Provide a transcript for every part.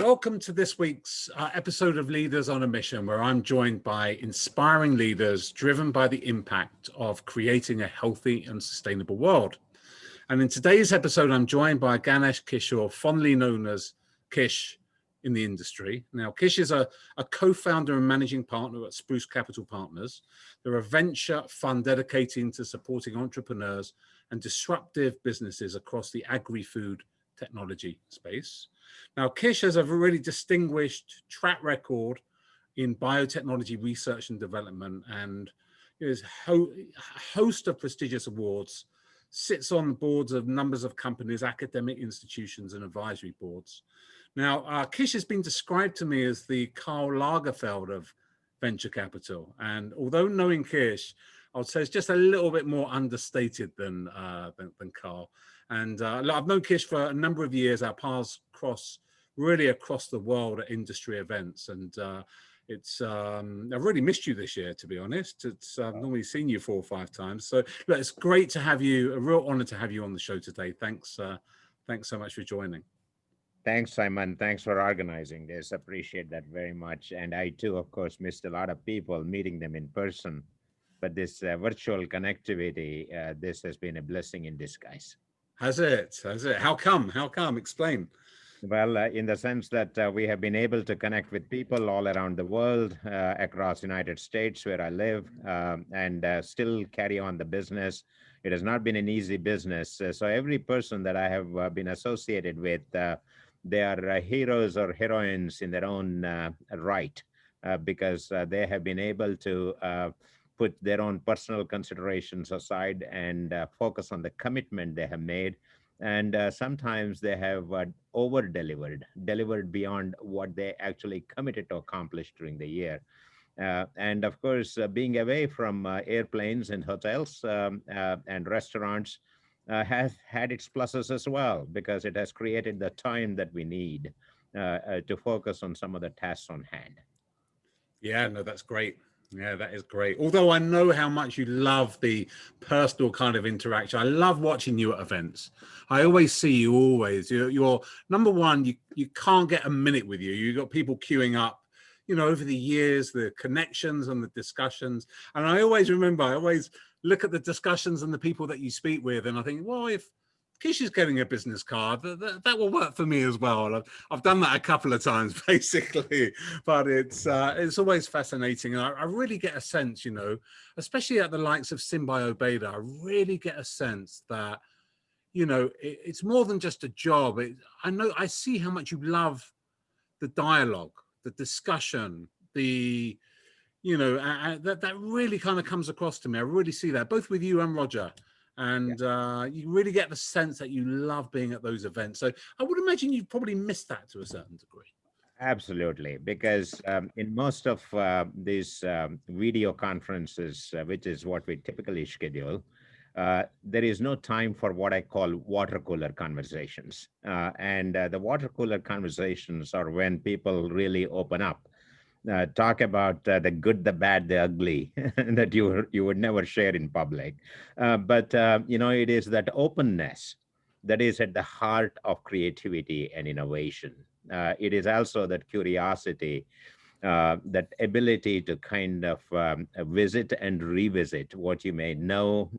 Welcome to this week's episode of Leaders on a Mission, where I'm joined by inspiring leaders driven by the impact of creating a healthy and sustainable world. And in today's episode, I'm joined by Ganesh Kishore, fondly known as Kish in the industry. Now, Kish is a co-founder and managing partner at Spruce Capital Partners. They're a venture fund dedicating to supporting entrepreneurs and disruptive businesses across the agri-food technology space. Now, Kish has a really distinguished track record in biotechnology research and development, and is a host of prestigious awards, sits on the boards of numbers of companies, academic institutions, and advisory boards. Now, Kish has been described to me as the Karl Lagerfeld of venture capital, and although knowing Kish, I would say it's just a little bit more understated than Karl. And I've known Kish for a number of years. Our paths cross really across the world at industry events, and I've really missed you this year, to be honest. It's normally seen you 4 or 5 times, so look, it's great to have you. A real honor to have you on the show today. Thanks so much for joining. Thanks, Simon. Thanks for organizing this. Appreciate that very much. And I too, of course, missed a lot of people, meeting them in person. But this virtual connectivity, this has been a blessing in disguise. Has it? How come? Explain. Well, in the sense that we have been able to connect with people all around the world, across United States where I live, and still carry on the business. It has not been an easy business. So every person that I have been associated with, they are heroes or heroines in their own right, because they have been able to put their own personal considerations aside and focus on the commitment they have made. And sometimes they have delivered beyond what they actually committed to accomplish during the year. And of course, being away from airplanes and hotels and restaurants has had its pluses as well, because it has created the time that we need to focus on some of the tasks on hand. Yeah, no, that's great. Yeah, that is great. Although I know how much you love the personal kind of interaction. I love watching you at events. I always see you always. You're number one, you can't get a minute with you. You've got people queuing up, over the years, the connections and the discussions. And I always look at the discussions and the people that you speak with, and I think, well, if Kish is getting a business card, that will work for me as well. I've done that a couple of times, basically, but it's always fascinating. And I really get a sense, especially at the likes of Symbio Beta, I really get a sense that, it's more than just a job. I see how much you love the dialogue, the discussion, that really kind of comes across to me. I really see that both with you and Roger. And you really get the sense that you love being at those events. So I would imagine you've probably missed that to a certain degree. Absolutely, because in most of these video conferences, which is what we typically schedule, there is no time for what I call water cooler conversations. And the water cooler conversations are when people really open up, talk about the good, the bad, the ugly that you would never share in public. But it is that openness that is at the heart of creativity and innovation. It is also that curiosity, that ability to kind of visit and revisit what you may know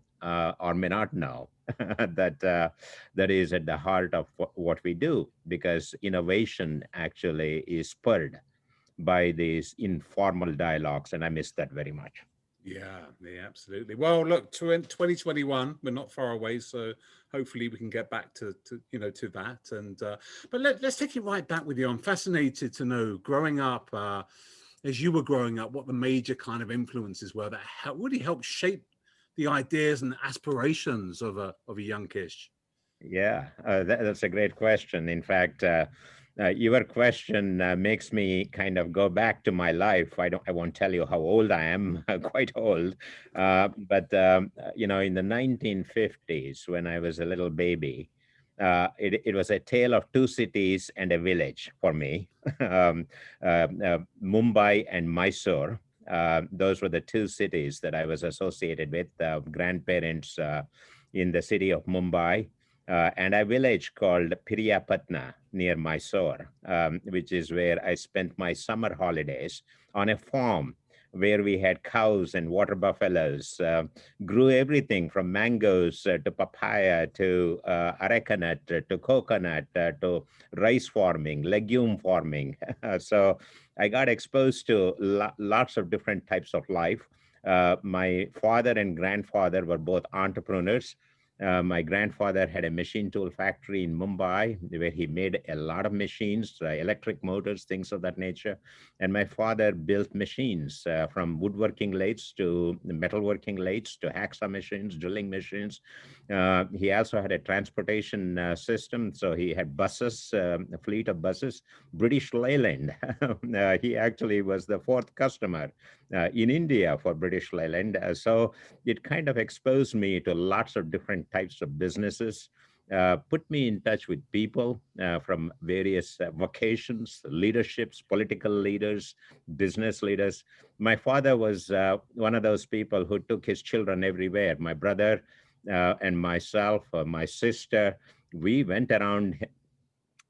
or may not know. That is at the heart of what we do, because innovation actually is spurred by these informal dialogues, and I miss that very much. Yeah, absolutely. Well, look, 2021, we're not far away, so hopefully we can get back to that. And but let's take it right back with you. I'm fascinated to know, growing up, as you were growing up, what the major kind of influences were that really helped shape the ideas and aspirations of a young Kish. Yeah, that's a great question. In fact, your question makes me kind of go back to my life. I won't tell you how old I am, quite old. But in the 1950s, when I was a little baby, it was a tale of two cities and a village for me. Mumbai and Mysore. Those were the two cities that I was associated with. Grandparents in the city of Mumbai, and a village called Piriyapatna near Mysore, which is where I spent my summer holidays on a farm where we had cows and water buffaloes, grew everything from mangoes to papaya to arecanut to coconut to rice farming, legume farming. So I got exposed to lots of different types of life. My father and grandfather were both entrepreneurs. My grandfather had a machine tool factory in Mumbai where he made a lot of machines, electric motors, things of that nature. And my father built machines from woodworking lathes to metalworking lathes to hacksaw machines, drilling machines. He also had a transportation system. So he had buses, a fleet of buses. British Leyland, he actually was the fourth customer in India for British Leyland. So it kind of exposed me to lots of different types of businesses, put me in touch with people from various vocations, leaderships, political leaders, business leaders. My father was one of those people who took his children everywhere. My brother and myself, my sister, we went around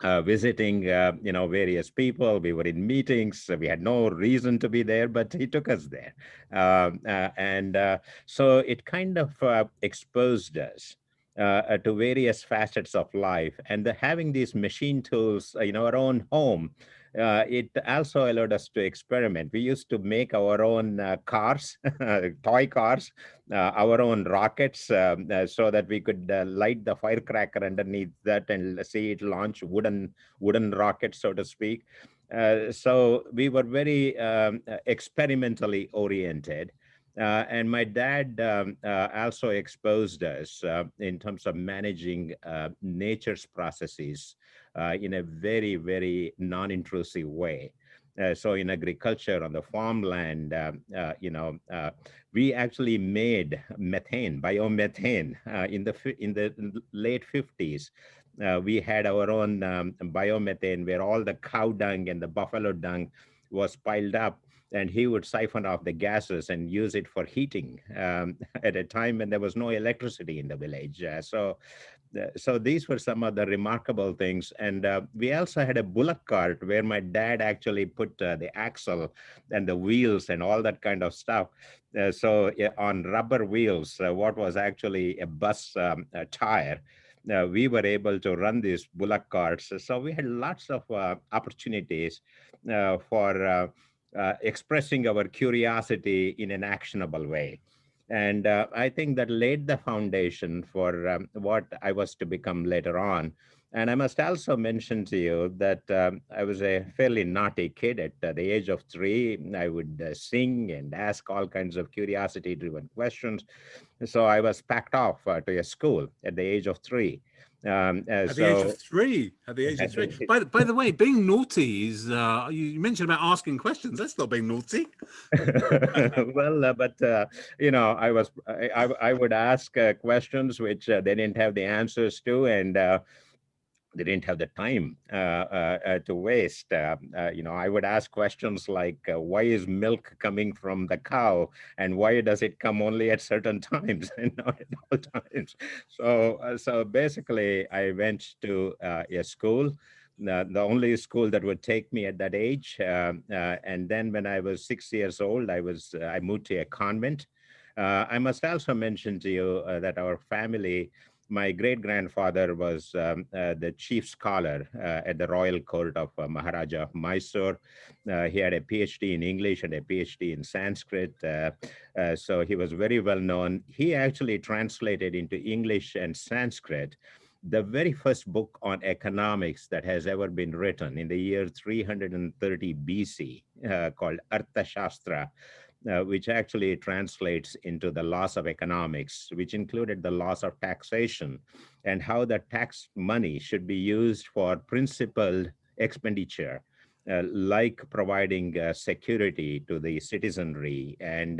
visiting, various people. We were in meetings. We had no reason to be there, but he took us there. And so it kind of exposed us to various facets of life. And having these machine tools in our own home, it also allowed us to experiment. We used to make our own cars, toy cars, our own rockets, so that we could light the firecracker underneath that and see it launch wooden rockets, so to speak. So we were very experimentally oriented. And my dad also exposed us in terms of managing nature's processes in a very, very non-intrusive way. So in agriculture on the farmland, we actually made methane, biomethane, in the late 50s. We had our own biomethane where all the cow dung and the buffalo dung was piled up, and he would siphon off the gases and use it for heating at a time when there was no electricity in the village. So these were some of the remarkable things. And we also had a bullock cart where my dad actually put the axle and the wheels and all that kind of stuff. So yeah, on rubber wheels, what was actually a bus tire, we were able to run these bullock carts. So we had lots of opportunities for expressing our curiosity in an actionable way. And I think that laid the foundation for what I was to become later on. And I must also mention to you that I was a fairly naughty kid at the age of 3. I would sing and ask all kinds of curiosity driven questions. So I was packed off to a school at the age of 3. At the age of 3, at the age of 3. By the way, being naughty is, you mentioned about asking questions. That's not being naughty. Well, but I would ask questions which they didn't have the answers to, and they didn't have the time to waste. I would ask questions like, why is milk coming from the cow, and why does it come only at certain times and not at all times? So basically, I went to a school. The only school that would take me at that age, and then when I was 6 years old, I moved to a convent. I must also mention to you that our family, my great grandfather was the chief scholar at the royal court of Maharaja of Mysore. He had a PhD in English and a PhD in Sanskrit. So he was very well known. He actually translated into English and Sanskrit the very first book on economics that has ever been written in the year 330 BC, called Arthashastra, which actually translates into the laws of economics, which included the laws of taxation and how the tax money should be used for principal expenditure, like providing security to the citizenry and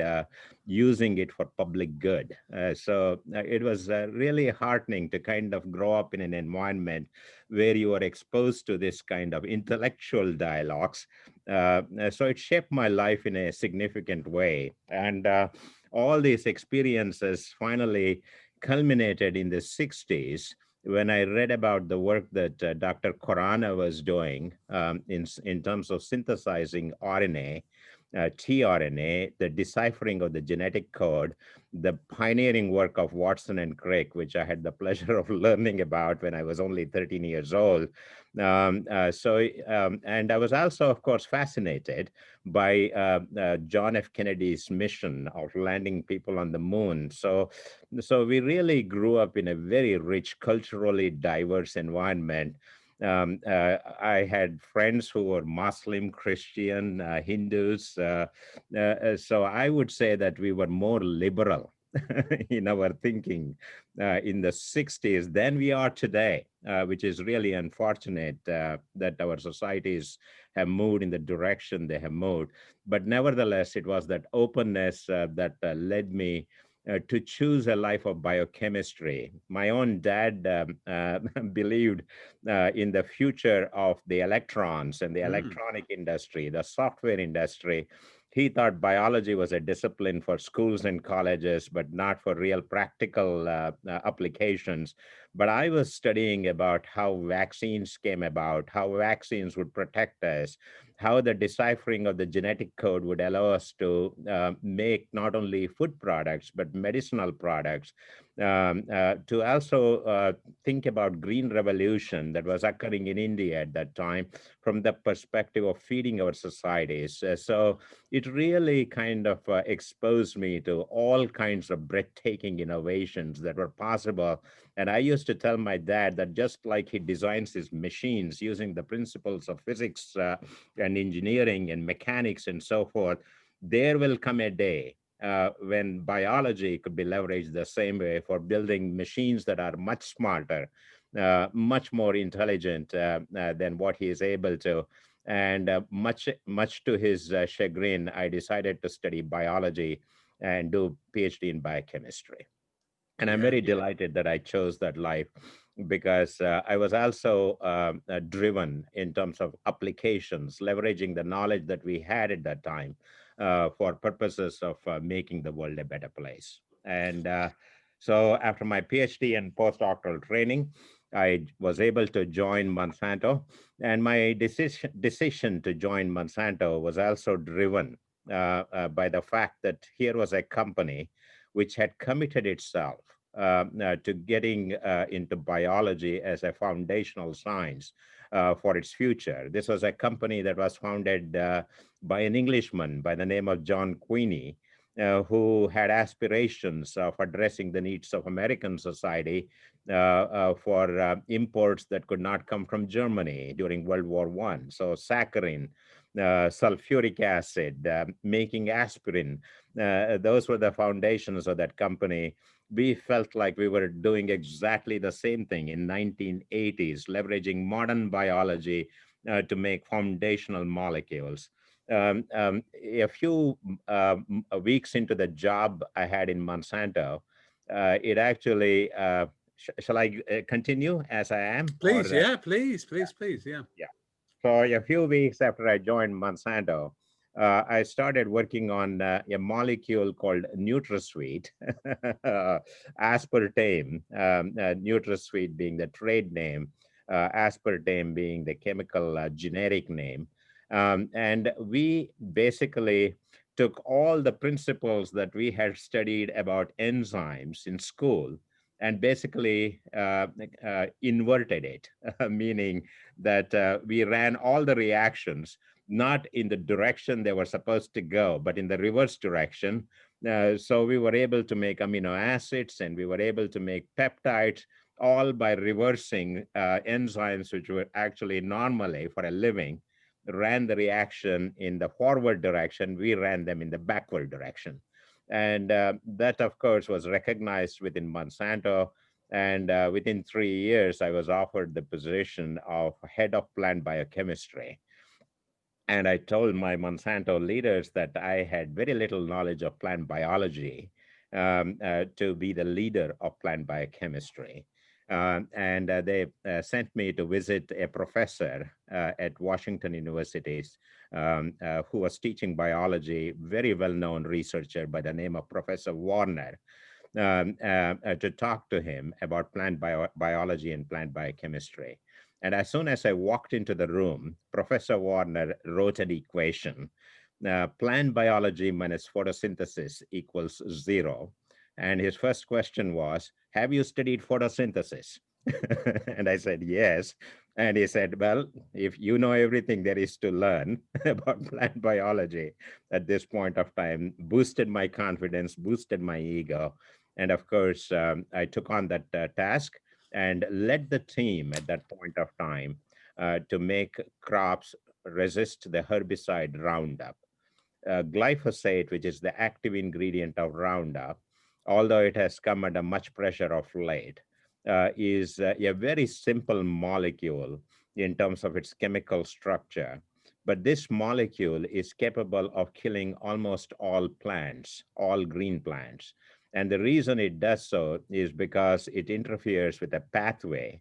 using it for public good. So it was really heartening to kind of grow up in an environment where you are exposed to this kind of intellectual dialogues. So it shaped my life in a significant way. And all these experiences finally culminated in the 60s when I read about the work that Dr. Khorana was doing in terms of synthesizing RNA, tRNA, the deciphering of the genetic code, the pioneering work of Watson and Crick, which I had the pleasure of learning about when I was only 13 years old. And I was also, of course, fascinated by John F. Kennedy's mission of landing people on the moon. So we really grew up in a very rich, culturally diverse environment. I had friends who were Muslim, Christian, Hindus. So I would say that we were more liberal in our thinking in the 60s than we are today, which is really unfortunate that our societies have moved in the direction they have moved. But nevertheless, it was that openness that led me to choose a life of biochemistry. My own dad believed in the future of the electrons and the Mm. electronic industry, the software industry. He thought biology was a discipline for schools and colleges, but not for real practical applications. But I was studying about how vaccines came about, how vaccines would protect us, how the deciphering of the genetic code would allow us to make not only food products, but medicinal products, to also think about green revolution that was occurring in India at that time from the perspective of feeding our societies. So it really kind of exposed me to all kinds of breathtaking innovations that were possible. And I used to tell my dad that just like he designs his machines using the principles of physics and engineering and mechanics and so forth, there will come a day when biology could be leveraged the same way for building machines that are much smarter, much more intelligent than what he is able to. And much to his chagrin, I decided to study biology and do PhD in biochemistry. And I'm Yeah, very yeah. delighted that I chose that life because I was also driven in terms of applications, leveraging the knowledge that we had at that time for purposes of making the world a better place. And so after my PhD and postdoctoral training, I was able to join Monsanto. And my decision to join Monsanto was also driven by the fact that here was a company which had committed itself to getting into biology as a foundational science for its future. This was a company that was founded by an Englishman by the name of John Queeny, who had aspirations of addressing the needs of American society for imports that could not come from Germany during World War One. So saccharin, sulfuric acid, making aspirin, those were the foundations of that company. We felt like we were doing exactly the same thing in 1980s, leveraging modern biology to make foundational molecules. A few weeks into the job I had in Monsanto, it actually, shall I continue as I am? Or Please, yeah, please, please, please, yeah. yeah. So a few weeks after I joined Monsanto, I started working on a molecule called NutraSweet, aspartame, NutraSweet being the trade name, aspartame being the chemical generic name. And we basically took all the principles that we had studied about enzymes in school and basically inverted it, meaning that we ran all the reactions not in the direction they were supposed to go, but in the reverse direction. So we were able to make amino acids and we were able to make peptides all by reversing enzymes which were actually normally for a living ran the reaction in the forward direction. We ran them in the backward direction. And that, of course, was recognized within Monsanto. And within 3 years, I was offered the position of head of plant biochemistry. And I told my Monsanto leaders that I had very little knowledge of plant biology to be the leader of plant biochemistry. And they sent me to visit a professor at Washington University's who was teaching biology, very well-known researcher by the name of Professor Warner. to talk to him about plant biology and plant biochemistry. And as soon as I walked into the room, Professor Warner wrote an equation. Plant biology minus photosynthesis equals 0. And his first question was, have you studied photosynthesis? And I said, yes. And he said, well, if you know everything there is to learn about plant biology at this point of time, boosted my confidence, boosted my ego. And of course, I took on that task and led the team at that point of time to make crops resist the herbicide Roundup. Glyphosate, which is the active ingredient of Roundup, although it has come under much pressure of late, is a very simple molecule in terms of its chemical structure. But this molecule is capable of killing almost all plants, all green plants. And the reason it does so is because it interferes with a pathway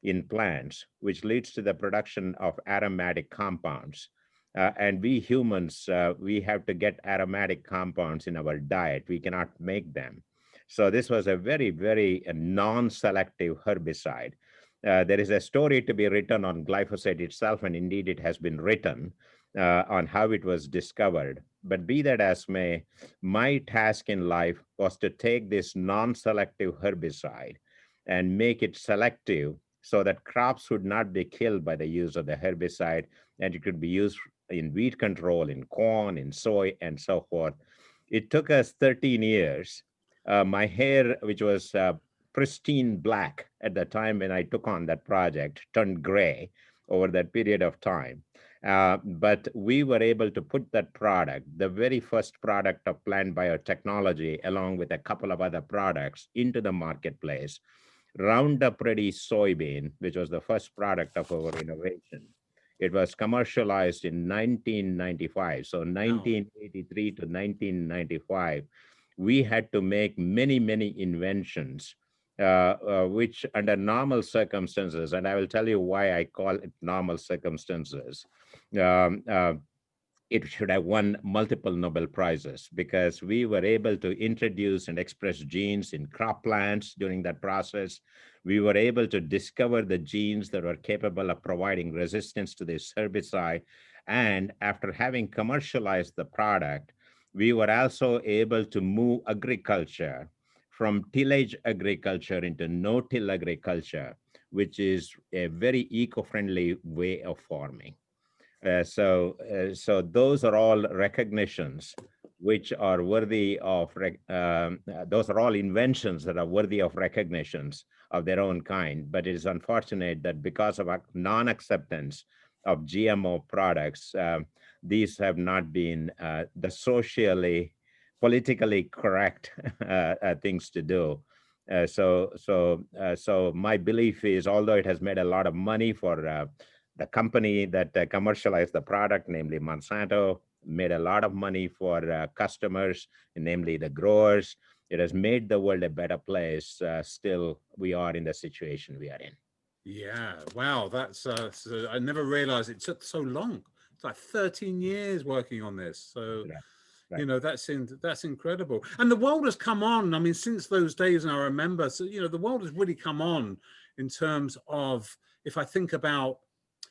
in plants, which leads to the production of aromatic compounds. And we humans, we have to get aromatic compounds in our diet. We cannot make them. So this was a very, very non-selective herbicide. There is a story to be written on glyphosate itself, and indeed it has been written on how it was discovered. But be that as may, my task in life was to take this non-selective herbicide and make it selective so that crops would not be killed by the use of the herbicide, and it could be used in weed control, in corn, in soy, and so forth. It took us 13 years. My hair, which was pristine black at the time when I took on that project, turned gray over that period of time. But we were able to put that product, the very first product of plant biotechnology, along with a couple of other products, into the marketplace. Roundup Ready soybean, which was the first product of our innovation. It was commercialized in 1995. So 1983 to 1995, we had to make many, many inventions, which under normal circumstances, and I will tell you why I call it normal circumstances, um, uh, it should have won multiple Nobel Prizes, because we were able to introduce and express genes in crop plants during that process. We were able to discover the genes that were capable of providing resistance to this herbicide. And after having commercialized the product, we were also able to move agriculture from tillage agriculture into no-till agriculture, which is a very eco-friendly way of farming. So those are all recognitions which are worthy of, those are all inventions that are worthy of recognitions of their own kind. But it is unfortunate that because of non-acceptance of GMO products, these have not been the socially, politically correct things to do. So my belief is, although it has made a lot of money for the company that commercialized the product, namely Monsanto, made a lot of money for customers, namely the growers. It has made the world a better place. Still, we are in the situation we are in. Yeah, wow, that's I never realized it took so long. It's like 13 years working on this. So, Right. you Right. know, that's incredible. And the world has come on. I mean, since those days, and I remember, so, you know, the world has really come on in terms of, if I think about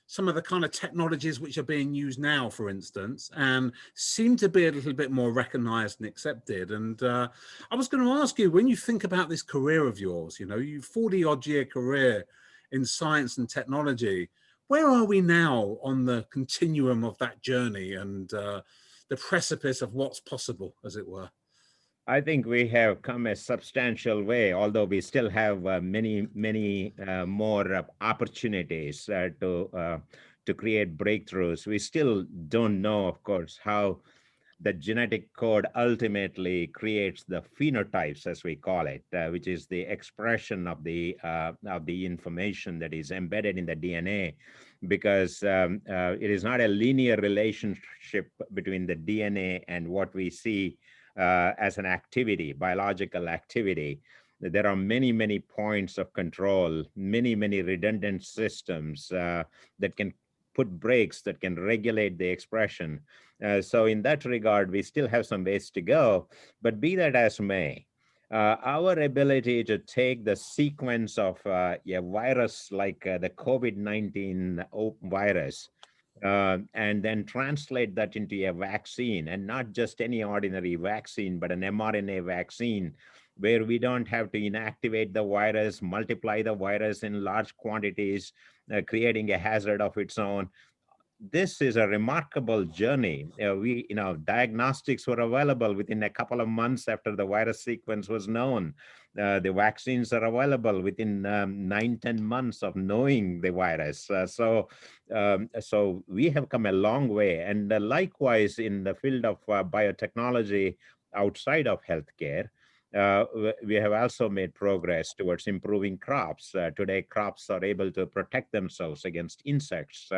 some of the kind of technologies which are being used now, for instance, and seem to be a little bit more recognized and accepted. And I was going to ask you, when you think about this career of yours, you know, you 40 odd year career in science and technology, where are we now on the continuum of that journey and the precipice of what's possible, as it were? I think we have come a substantial way, although we still have many, many more opportunities to create breakthroughs. We still don't know, of course, how the genetic code ultimately creates the phenotypes, as we call it, which is the expression of the information that is embedded in the DNA, because it is not a linear relationship between the DNA and what we see as an activity, biological activity. There are many, many points of control, many, many redundant systems that can put brakes, that can regulate the expression. So in that regard, we still have some ways to go, but be that as may, Our ability to take the sequence of a virus like the COVID-19 virus and then translate that into a vaccine, and not just any ordinary vaccine, but an mRNA vaccine where we don't have to inactivate the virus, multiply the virus in large quantities, creating a hazard of its own. This is a remarkable journey. Diagnostics were available within a couple of months after the virus sequence was known. The vaccines are available within 9, 10 months of knowing the virus. So we have come a long way. And likewise, in the field of biotechnology outside of healthcare, we have also made progress towards improving crops. Today, crops are able to protect themselves against insects,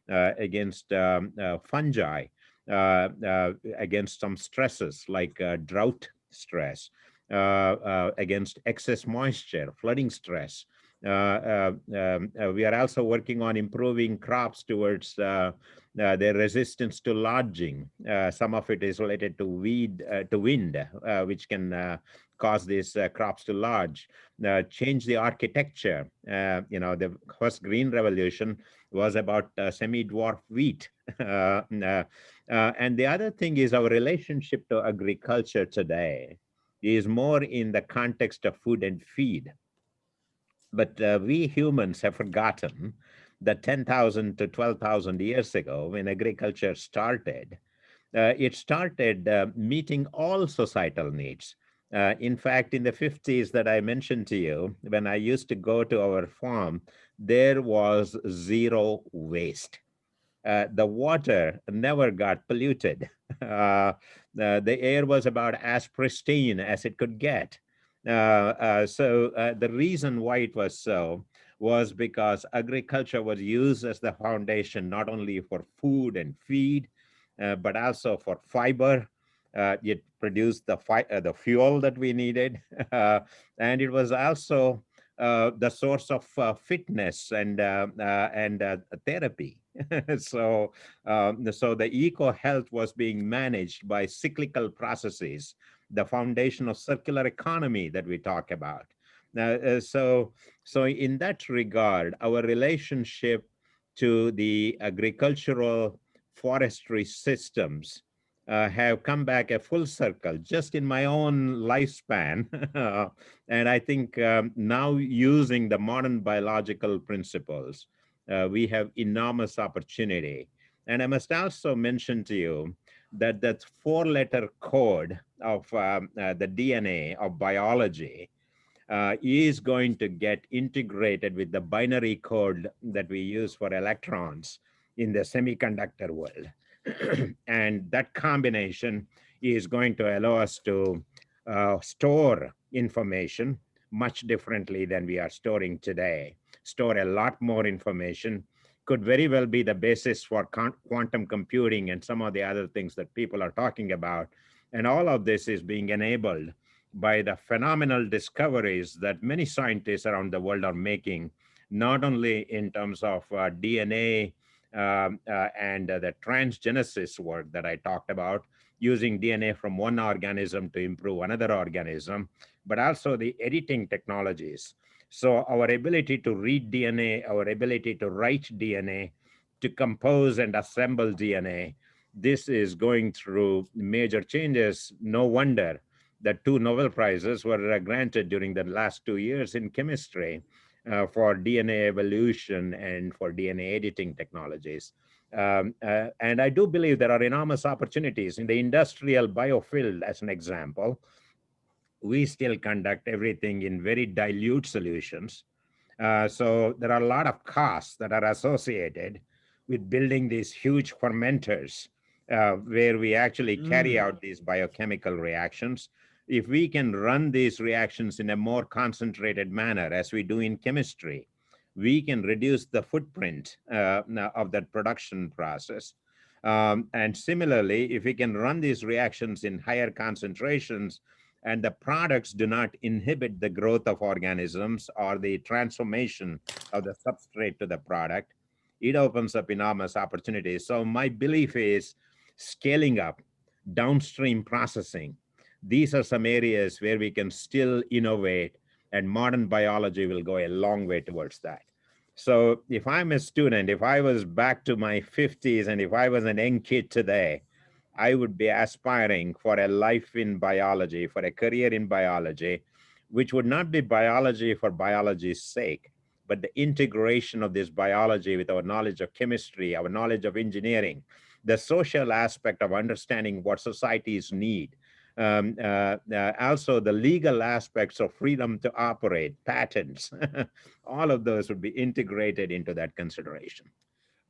against fungi, against some stresses like drought stress, against excess moisture, flooding stress. We are also working on improving crops towards their resistance to lodging. Some of it is related to wind, which can cause these crops to lodge. Change the architecture. The first green revolution was about semi-dwarf wheat. And the other thing is our relationship to agriculture today is more in the context of food and feed. But we humans have forgotten that 10,000 to 12,000 years ago, when agriculture started, it started meeting all societal needs. In fact, in the 50s that I mentioned to you, when I used to go to our farm, there was zero waste. The water never got polluted. The air was about as pristine as it could get. So the reason why it was so was because agriculture was used as the foundation not only for food and feed, but also for fiber. It produced the fuel that we needed, and it was also the source of fitness and therapy. So the eco health was being managed by cyclical processes, the foundation of circular economy that we talk about. So in that regard, our relationship to the agricultural forestry systems have come back a full circle just in my own lifespan. And I think now, using the modern biological principles, we have enormous opportunity. And I must also mention to you that that 4-letter code of the DNA of biology is going to get integrated with the binary code that we use for electrons in the semiconductor world. And that combination is going to allow us to store information much differently than we are storing today. Store a lot more information, could very well be the basis for quantum computing and some of the other things that people are talking about. And all of this is being enabled by the phenomenal discoveries that many scientists around the world are making, not only in terms of DNA and the transgenesis work that I talked about, using DNA from one organism to improve another organism, but also the editing technologies. So our ability to read DNA, our ability to write DNA, to compose and assemble DNA, this is going through major changes. No wonder that 2 Nobel Prizes were granted during the last 2 years in chemistry for DNA evolution and for DNA editing technologies. And I do believe there are enormous opportunities in the industrial biofield. As an example, we still conduct everything in very dilute solutions. So there are a lot of costs that are associated with building these huge fermenters where we actually carry out these biochemical reactions. If we can run these reactions in a more concentrated manner, as we do in chemistry, we can reduce the footprint of that production process. And similarly, if we can run these reactions in higher concentrations, and the products do not inhibit the growth of organisms or the transformation of the substrate to the product, it opens up enormous opportunities. So my belief is scaling up downstream processing, These are some areas where we can still innovate, and modern biology will go a long way towards that. So if I'm a student, if I was back to my 50s and if I was an young kid today, I would be aspiring for a life in biology, for a career in biology, which would not be biology for biology's sake, but the integration of this biology with our knowledge of chemistry, our knowledge of engineering, the social aspect of understanding what societies need. Also, the legal aspects of freedom to operate, patents, all of those would be integrated into that consideration.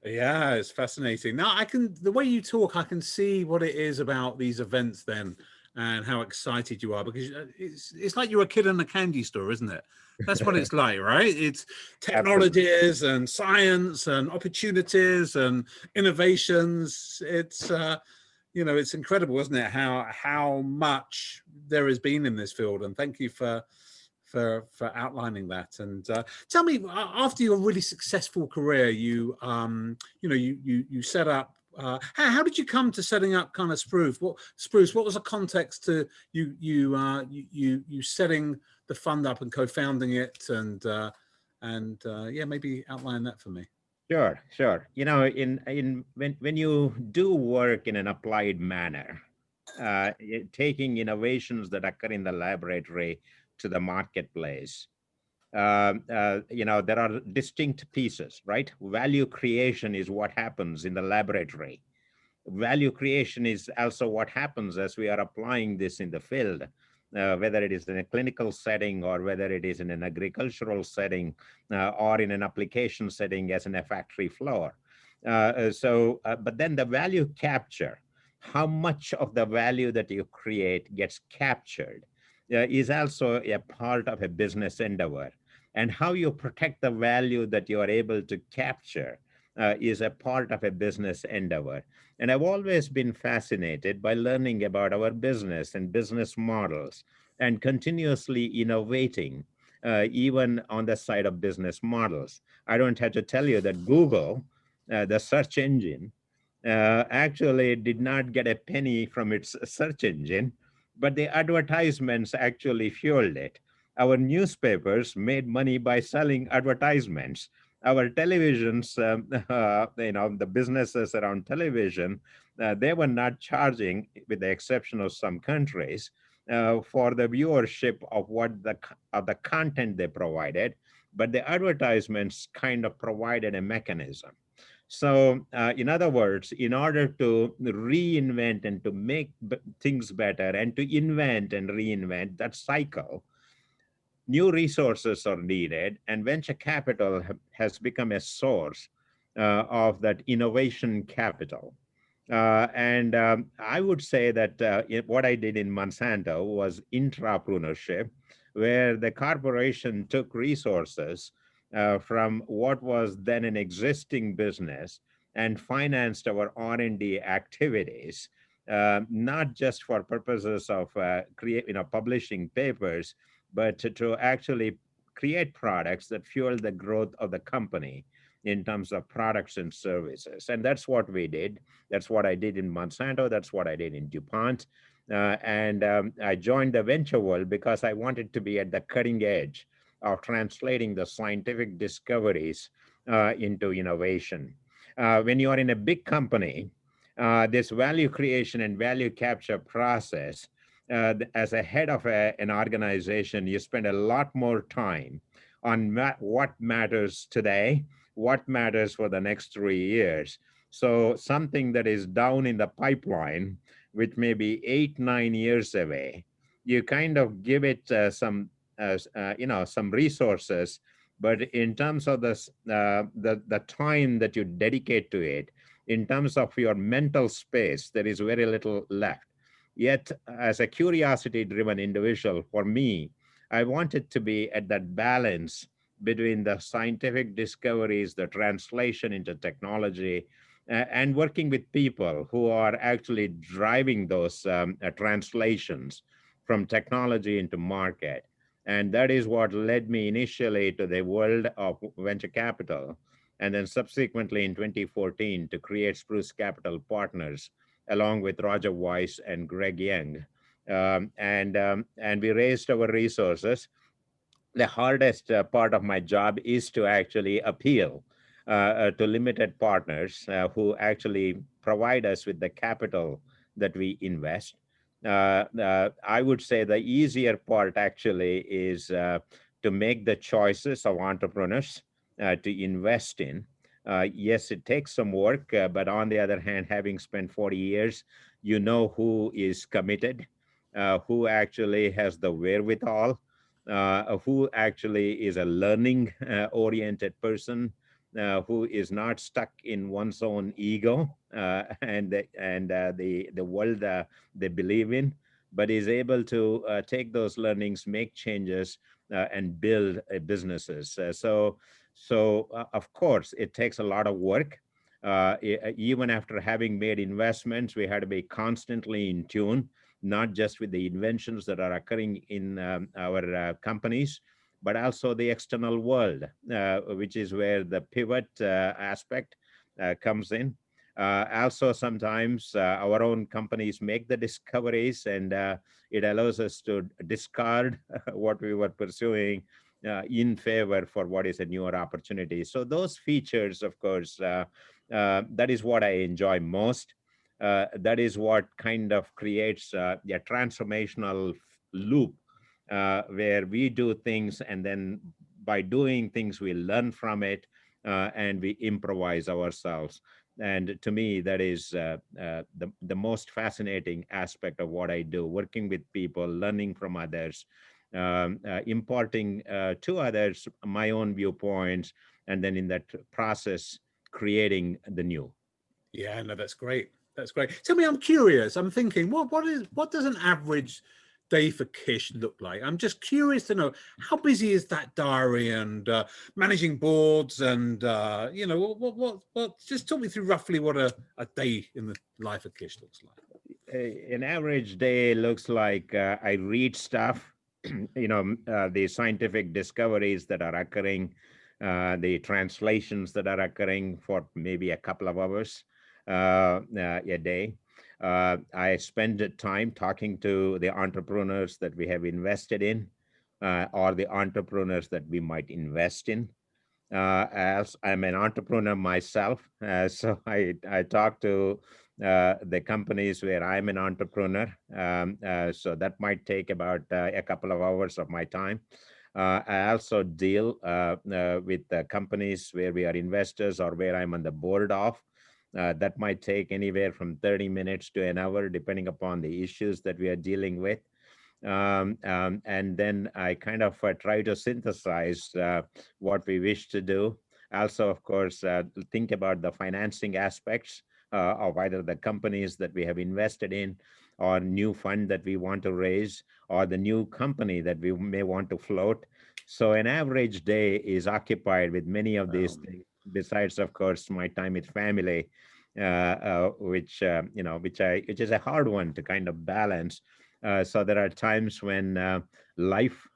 Yeah, it's fascinating. Now, the way you talk, I can see what it is about these events then and how excited you are, because it's like you're a kid in a candy store, isn't it? That's what it's like, right? It's Absolutely. technologies and science and opportunities and innovations. It's, it's incredible, isn't it? How much there has been in this field. And thank you for outlining that. And tell me, after your really successful career, you set up. How did you come to setting up kind of Spruce? What was the context to you setting the fund up and co-founding it, and yeah, maybe outline that for me. Sure, sure. In when you do work in an applied manner, taking innovations that occur in the laboratory to the marketplace, there are distinct pieces, right? Value creation is what happens in the laboratory. Value creation is also what happens as we are applying this in the field, whether it is in a clinical setting or whether it is in an agricultural setting or in an application setting as in a factory floor. But then the value capture, how much of the value that you create gets captured, is also a part of a business endeavor. And how you protect the value that you are able to capture is a part of a business endeavor. And I've always been fascinated by learning about our business and business models and continuously innovating, even on the side of business models. I don't have to tell you that Google, the search engine, actually did not get a penny from its search engine, but the advertisements actually fueled it. Our newspapers made money by selling advertisements. Our televisions, the businesses around television, they were not charging, with the exception of some countries, for the viewership of of the content they provided, but the advertisements kind of provided a mechanism. So, in other words, in order to reinvent and to make things better and to invent and reinvent that cycle, new resources are needed, and venture capital has become a source of that innovation capital. I would say that what I did in Monsanto was intrapreneurship, where the corporation took resources from what was then an existing business and financed our R&D activities, not just for purposes of publishing papers, but to actually create products that fuel the growth of the company in terms of products and services. And that's what we did. That's what I did in Monsanto. That's what I did in DuPont. I joined the venture world because I wanted to be at the cutting edge of translating the scientific discoveries into innovation. When you are in a big company, this value creation and value capture process, as a head of an organization, you spend a lot more time on what matters today, what matters for the next 3 years. So something that is down in the pipeline, which may be 8, 9 years away, you kind of give it some resources, but in terms of the time that you dedicate to it, in terms of your mental space, there is very little left. Yet, as a curiosity-driven individual, for me, I wanted to be at that balance between the scientific discoveries, the translation into technology, and working with people who are actually driving those translations from technology into market. And that is what led me initially to the world of venture capital, and then subsequently in 2014 to create Spruce Capital Partners, along with Roger Wyse and Greg Young. And we raised our resources. The hardest part of my job is to actually appeal to limited partners who actually provide us with the capital that we invest. I would say the easier part actually is to make the choices of entrepreneurs to invest in. Yes, it takes some work, but on the other hand, having spent 40 years, you know who is committed, who actually has the wherewithal, who actually is a learning oriented person, who is not stuck in one's own ego and the world they believe in, but is able to take those learnings, make changes, and build businesses. Of course, it takes a lot of work. Even after having made investments, we had to be constantly in tune, not just with the inventions that are occurring in our companies, but also the external world, which is where the pivot aspect comes in. Also, sometimes our own companies make the discoveries, and it allows us to discard what we were pursuing in favor for what is a newer opportunity. So those features, of course, that is what I enjoy most. That is what kind of creates a transformational loop where we do things, and then by doing things, we learn from it, and we improvise ourselves. And to me, that is the most fascinating aspect of what I do, working with people, learning from others, imparting to others my own viewpoints, and then in that process, creating the new. Yeah, no, that's great. That's great. Tell me, I'm curious. I'm thinking, what does an average day for Kish look like? I'm just curious to know how busy is that diary and managing boards and just talk me through roughly what a day in the life of Kish looks like. An average day looks like I read stuff, the scientific discoveries that are occurring, the translations that are occurring for maybe a couple of hours a day. I spend the time talking to the entrepreneurs that we have invested in, or the entrepreneurs that we might invest in. As I'm an entrepreneur myself, so I talk to the companies where I'm an entrepreneur. So that might take about a couple of hours of my time. I also deal with the companies where we are investors or where I'm on the board of. That might take anywhere from 30 minutes to an hour, depending upon the issues that we are dealing with. And then I kind of try to synthesize what we wish to do. Also, of course, think about the financing aspects of either the companies that we have invested in, or new fund that we want to raise, or the new company that we may want to float. So an average day is occupied with many of these things, besides, of course, my time with family, which is a hard one to kind of balance. So there are times when life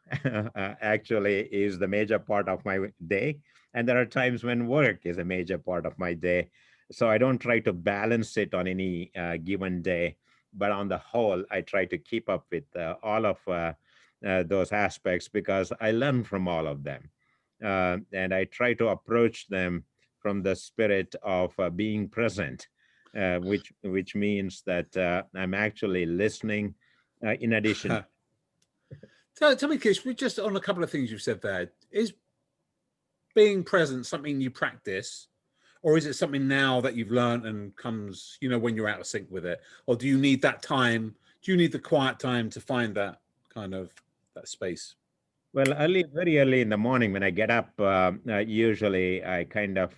actually is the major part of my day, and there are times when work is a major part of my day. So I don't try to balance it on any given day, but on the whole, I try to keep up with all of those aspects, because I learn from all of them, and I try to approach them from the spirit of being present, which means that I'm actually listening in addition. Tell me, Kish, we just on a couple of things you've said there. Is being present something you practice, or is it something now that you've learned and comes, when you're out of sync with it? Or do you need that time? Do you need the quiet time to find that kind of that space? Well, very early in the morning when I get up, usually I kind of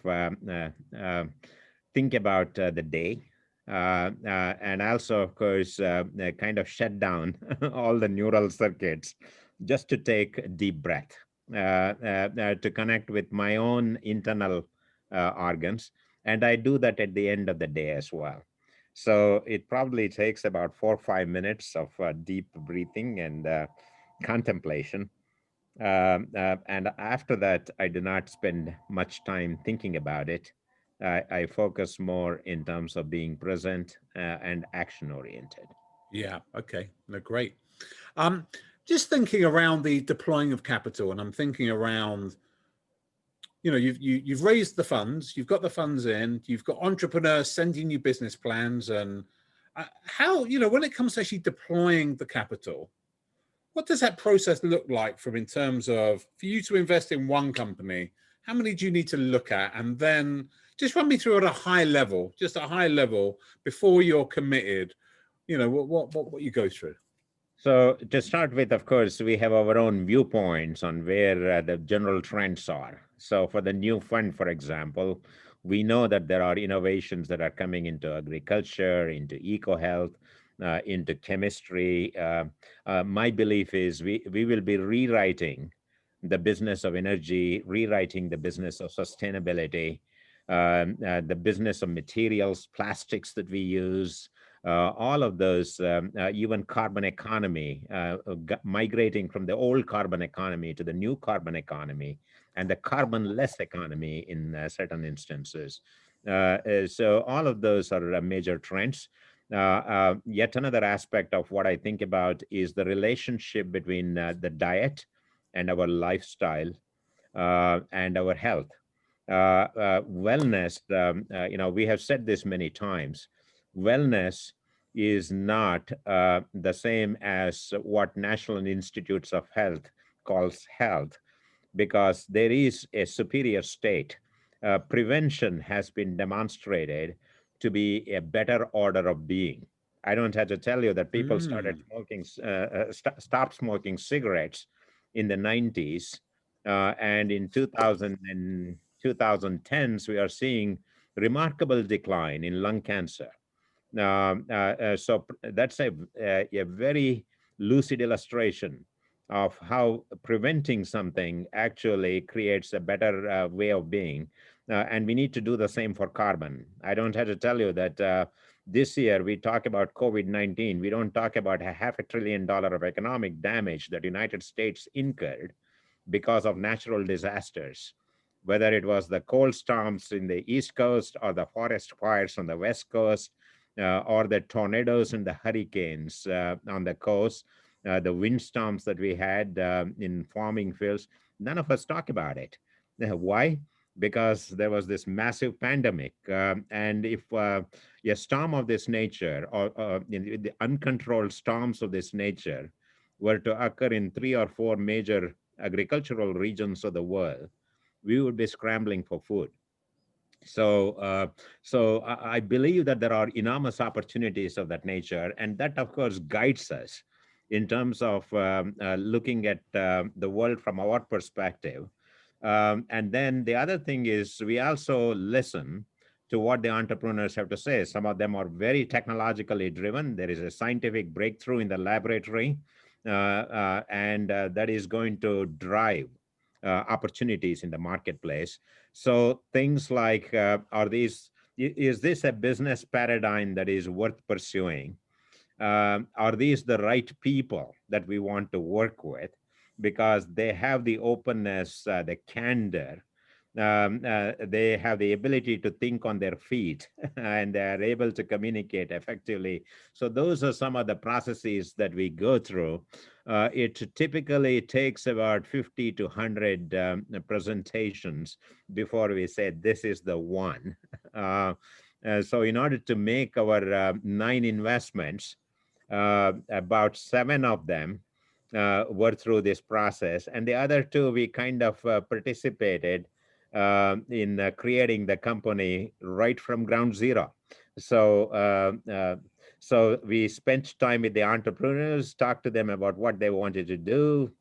think about the day. And also, of course, kind of shut down all the neural circuits just to take a deep breath, to connect with my own internal organs. And I do that at the end of the day as well. So it probably takes about 4 or 5 minutes of deep breathing and contemplation. And after that, I do not spend much time thinking about it. I focus more in terms of being present and action oriented. Yeah. Okay. No, great. Um, just thinking around the deploying of capital, and I'm thinking around, you've raised the funds, you've got the funds in, you've got entrepreneurs sending you business plans, and how, when it comes to actually deploying the capital, what does that process look like from in terms of for you to invest in one company? How many do you need to look at? And then just run me through at a high level, just a high level before you're committed, what you go through. So to start with, of course, we have our own viewpoints on where the general trends are. So for the new fund, for example, we know that there are innovations that are coming into agriculture, into eco-health, into chemistry. My belief is we will be rewriting the business of energy, rewriting the business of sustainability, the business of materials, plastics that we use, all of those, even carbon economy, migrating from the old carbon economy to the new carbon economy and the carbon-less economy in certain instances. So all of those are major trends. Yet another aspect of what I think about is the relationship between the diet and our lifestyle and our health. Wellness, we have said this many times, wellness is not the same as what National Institutes of Health calls health, because there is a superior state. Prevention has been demonstrated to be a better order of being. I don't have to tell you that people started Mm. smoking, stopped smoking cigarettes in the 90s, and in 2000 and 2010s, we are seeing remarkable decline in lung cancer. That's a very lucid illustration of how preventing something actually creates a better way of being. And we need to do the same for carbon. I don't have to tell you that this year we talk about COVID-19. We don't talk about a $500 billion of economic damage that United States incurred because of natural disasters, whether it was the cold storms in the East Coast or the forest fires on the West Coast, or the tornadoes and the hurricanes on the coast, the windstorms that we had in farming fields. None of us talk about it. Why? Because there was this massive pandemic. And if a storm of this nature, or the uncontrolled storms of this nature, were to occur in 3 or 4 major agricultural regions of the world, we would be scrambling for food. So I believe that there are enormous opportunities of that nature, and that, of course, guides us in terms of looking at the world from our perspective. And then the other thing is we also listen to what the entrepreneurs have to say. Some of them are very technologically driven. There is a scientific breakthrough in the laboratory, and that is going to drive opportunities in the marketplace. So things like, is this a business paradigm that is worth pursuing? Are these the right people that we want to work with? Because they have the openness, the candor, they have the ability to think on their feet, and they are able to communicate effectively. So those are some of the processes that we go through. It typically takes about 50 to 100 presentations before we say this is the one. So in order to make our 9 investments, about 7 of them were through this process, and the other 2 we kind of participated in creating the company right from ground zero. So, so we spent time with the entrepreneurs, talked to them about what they wanted to do,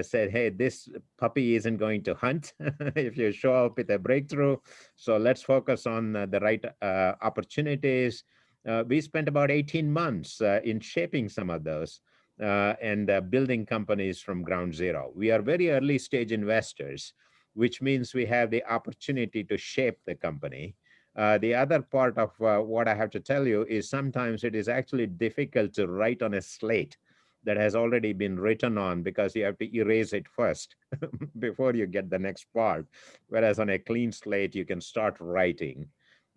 said, hey, this puppy isn't going to hunt if you show up with a breakthrough. So let's focus on the right opportunities. We spent about 18 months in shaping some of those and building companies from ground zero. We are very early stage investors, which means we have the opportunity to shape the company. The other part of what I have to tell you is sometimes it is actually difficult to write on a slate that has already been written on, because you have to erase it first before you get the next part. Whereas on a clean slate, you can start writing.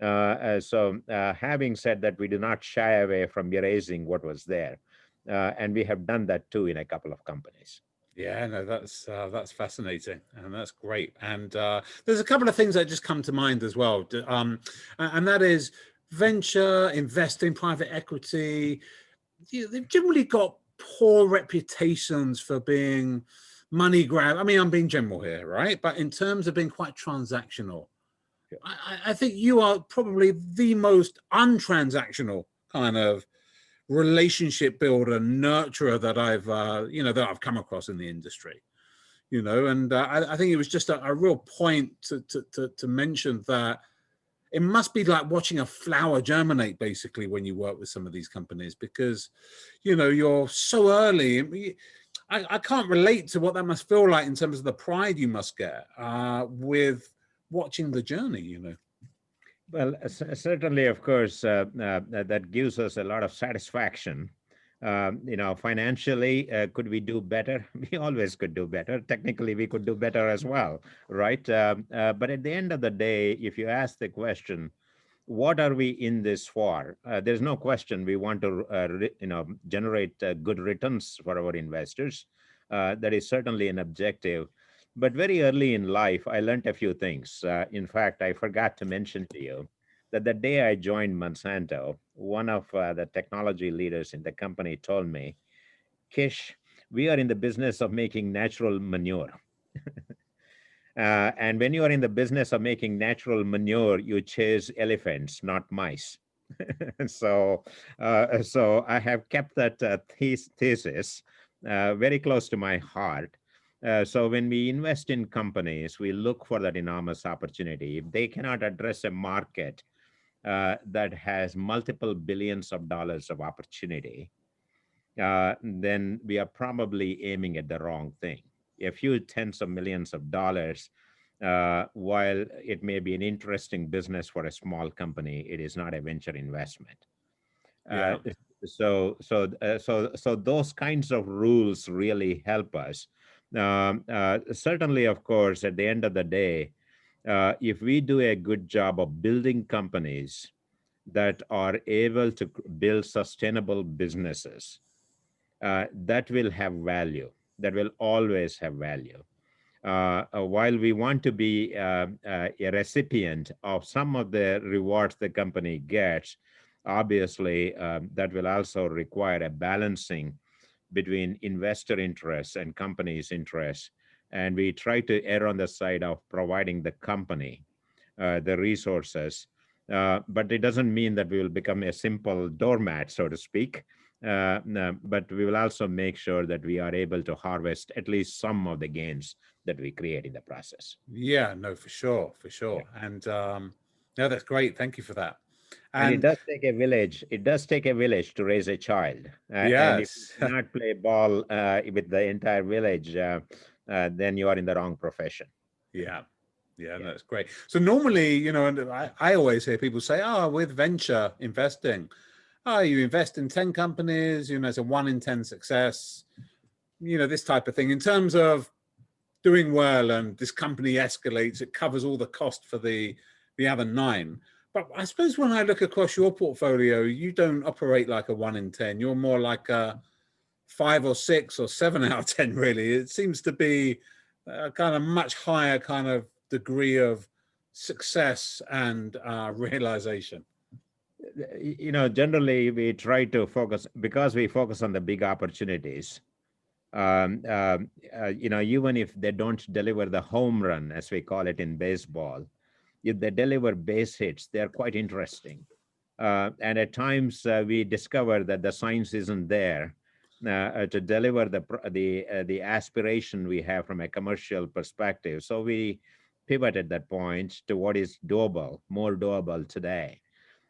Having said that, we do not shy away from erasing what was there. And we have done that too in a couple of companies. Yeah, no, that's fascinating, and that's great. And there's a couple of things that just come to mind as well, and that is venture investing, private equity. They've generally got poor reputations for being money grab. I mean, I'm being general here, right? But in terms of being quite transactional, I think you are probably the most untransactional kind of relationship builder, nurturer that I've come across in the industry. And I think it was just a real point to mention that it must be like watching a flower germinate, basically, when you work with some of these companies, because you're so early. I can't relate to what that must feel like in terms of the pride you must get with watching the journey. Well, certainly, of course, that gives us a lot of satisfaction. Financially, could we do better? We always could do better. Technically, we could do better as well, right? But at the end of the day, if you ask the question, what are we in this for? There's no question we want to, generate good returns for our investors. That is certainly an objective. But very early in life, I learned a few things. In fact, I forgot to mention to you that the day I joined Monsanto, one of the technology leaders in the company told me, Kish, we are in the business of making natural manure. And when you are in the business of making natural manure, you chase elephants, not mice. So I have kept that thesis very close to my heart. So when we invest in companies, we look for that enormous opportunity. If they cannot address a market that has multiple billions of dollars of opportunity, then we are probably aiming at the wrong thing. A few tens of millions of dollars, while it may be an interesting business for a small company, it is not a venture investment. Uh, Yeah. so those kinds of rules really help us. Certainly, of course, at the end of the day, if we do a good job of building companies that are able to build sustainable businesses, that will have value. That will always have value. While we want to be a recipient of some of the rewards the company gets, obviously that will also require a balancing between investor interests and company's interests. And we try to err on the side of providing the company the resources. But it doesn't mean that we will become a simple doormat, so to speak. No, but we will also make sure that we are able to harvest at least some of the gains that we create in the process. Yeah, no, for sure, for Yeah. sure. And no, that's great. Thank you for that. And it And does take a village. It does take a village to raise a child. And if you yes, cannot play ball with the entire village, then you are in the wrong profession. yeah, yeah, no, Yeah. that's great. So normally, and I always hear people say, oh, with venture investing, oh, you invest in 10 companies, it's a 1 in 10 success, this type of thing. In terms of doing well and this company escalates, it covers all the cost for the other 9. But I suppose when I look across your portfolio, you don't operate like a 1 in 10. You're more like a 5 or 6 or 7 out of 10, really. It seems to be a kind of much higher kind of degree of success and realization. Generally we try to focus because we focus on the big opportunities. Even if they don't deliver the home run, as we call it in baseball, if they deliver base hits, they're quite interesting. And at times we discover that the science isn't there to deliver the aspiration we have from a commercial perspective. So we pivot at that point to what is doable, more doable today.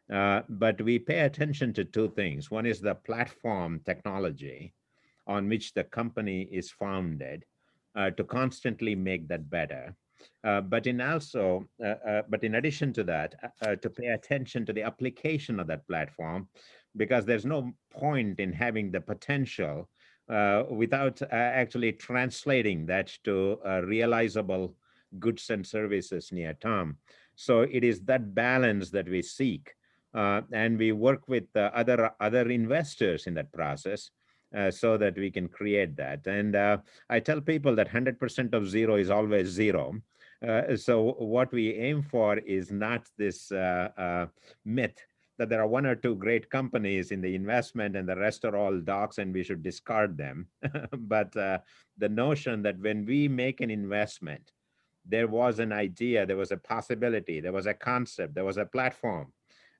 But we pay attention to two things. One is the platform technology on which the company is founded to constantly make that better. But in addition to that, to pay attention to the application of that platform, because there's no point in having the potential without actually translating that to realizable goods and services near term. So it is that balance that we seek, and we work with other investors in that process, so that we can create that. And I tell people that 100% of zero is always zero. So what we aim for is not this myth that there are one or two great companies in the investment and the rest are all dogs and we should discard them. But the notion that when we make an investment, there was an idea, there was a possibility, there was a concept, there was a platform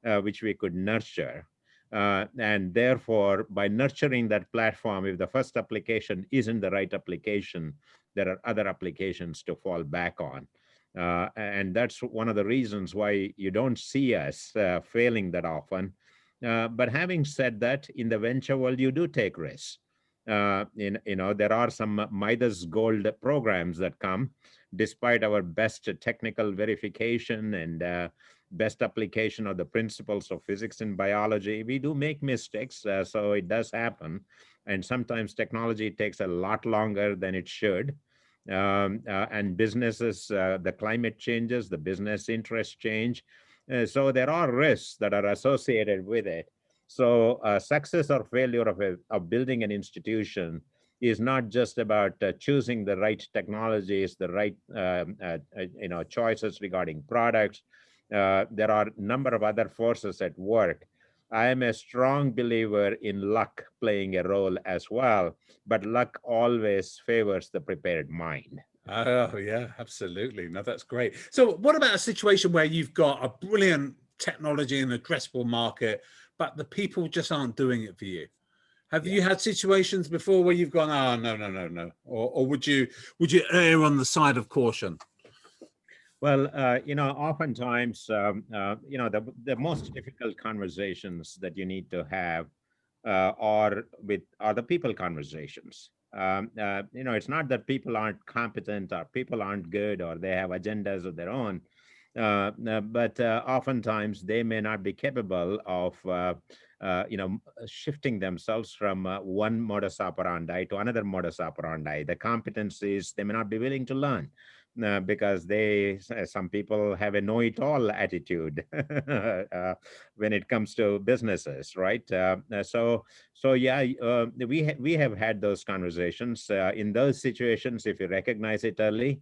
which we could nurture. And therefore, by nurturing that platform, if the first application isn't the right application, there are other applications to fall back on. And that's one of the reasons why you don't see us failing that often. But having said that, in the venture world, you do take risks. There are some Midas Gold programs that come despite our best technical verification and best application of the principles of physics and biology. We do make mistakes, so it does happen. And sometimes technology takes a lot longer than it should. And businesses, the climate changes, the business interests change. So there are risks that are associated with it. So success or failure of building an institution is not just about choosing the right technologies, the right choices regarding products. There are a number of other forces at work. I am a strong believer in luck playing a role as well, but luck always favors the prepared mind. Oh, yeah, absolutely. No, that's great. So what about a situation where you've got a brilliant technology in an addressable market, but the people just aren't doing it for you? Have you had situations before where you've gone, oh, no, no, no, no? Or would you err on the side of caution? Well, oftentimes, the most difficult conversations that you need to have are the people conversations. It's not that people aren't competent or people aren't good or they have agendas of their own, but oftentimes they may not be capable of, shifting themselves from one modus operandi to another modus operandi. The competencies they may not be willing to learn. Because some people have a know-it-all attitude when it comes to businesses, right? So yeah, we have had those conversations. In those situations, if you recognize it early,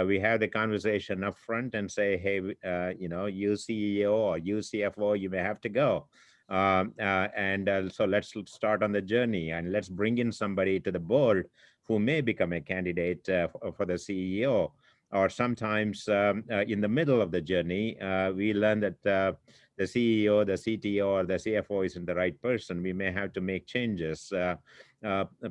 we have the conversation up front and say, hey, you CEO or you CFO, you may have to go. So let's start on the journey and let's bring in somebody to the board who may become a candidate for the CEO. Or sometimes in the middle of the journey, we learn that the CEO, the CTO, or the CFO isn't the right person. We may have to make changes.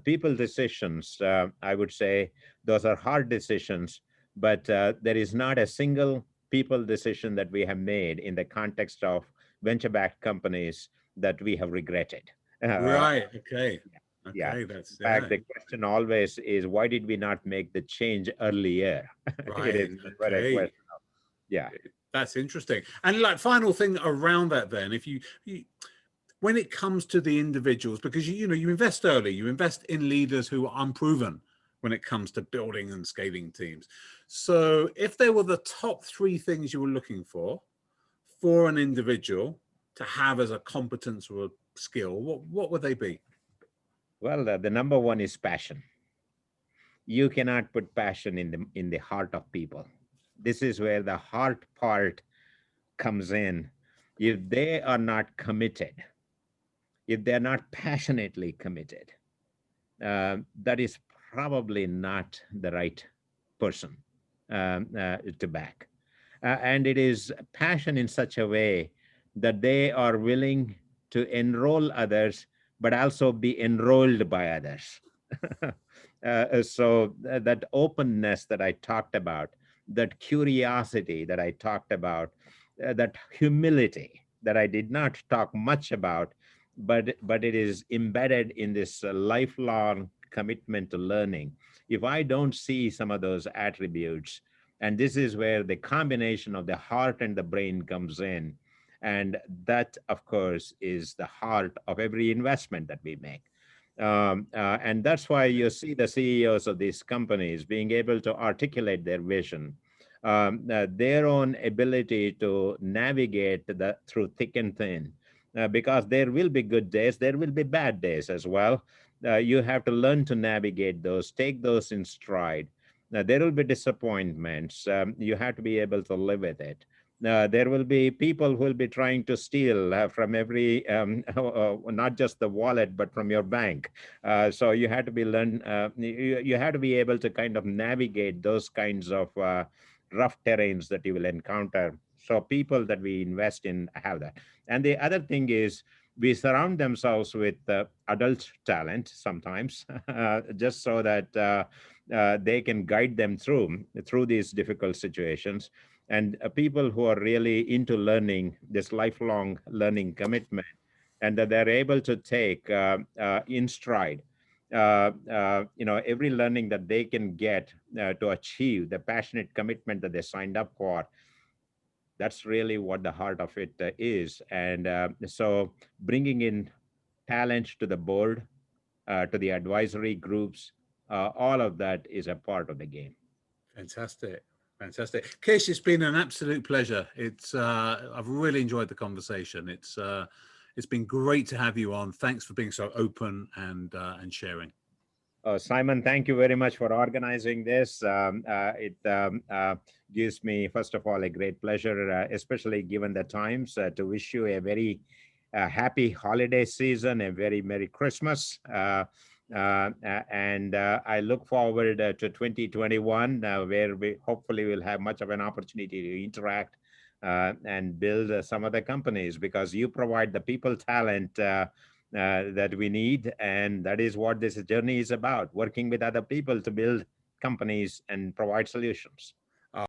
People decisions, I would say, those are hard decisions, but there is not a single people decision that we have made in the context of venture-backed companies that we have regretted. Right. Okay. Yeah. Okay. That's In fact, the question always is, why did we not make the change earlier? It right. is never a Okay. question of, yeah. That's interesting. And like final thing around that, then, if you when it comes to the individuals, because you invest early, you invest in leaders who are unproven when it comes to building and scaling teams. So if there were the top three things you were looking for an individual to have as a competence or a skill, what would they be? Well, the number one is passion. You cannot put passion in the heart of people. This is where the heart part comes in. If they are not committed, if they're not passionately committed, that is probably not the right person to back. And it is passion in such a way that they are willing to enroll others, but also be enrolled by others. That openness that I talked about, that curiosity that I talked about, that humility that I did not talk much about, but it is embedded in this lifelong commitment to learning. If I don't see some of those attributes, and this is where the combination of the heart and the brain comes in, and that, of course, is the heart of every investment that we make. And that's why you see the CEOs of these companies being able to articulate their vision, their own ability to navigate through thick and thin. Because there will be good days, there will be bad days as well. You have to learn to navigate those, take those in stride. There will be disappointments. You have to be able to live with it. There will be people who will be trying to steal from every, not just the wallet, but from your bank. So you have to be you have to be able to kind of navigate those kinds of rough terrains that you will encounter. So people that we invest in have that. And the other thing is, we surround themselves with adult talent sometimes, just so that they can guide them through these difficult situations. And people who are really into learning, this lifelong learning commitment, and that they're able to take in stride every learning that they can get to achieve the passionate commitment that they signed up for. That's really what the heart of it is. And so bringing in talent to the board, to the advisory groups, all of that is a part of the game. Fantastic. Fantastic. Kish, it's been an absolute pleasure. I've really enjoyed the conversation. It's been great to have you on. Thanks for being so open and sharing. Simon, thank you very much for organizing this. It gives me, first of all, a great pleasure, especially given the times, to wish you a very happy holiday season, a very Merry Christmas. And I look forward to 2021, where we hopefully will have much of an opportunity to interact and build some other companies, because you provide the people talent that we need. And that is what this journey is about, working with other people to build companies and provide solutions.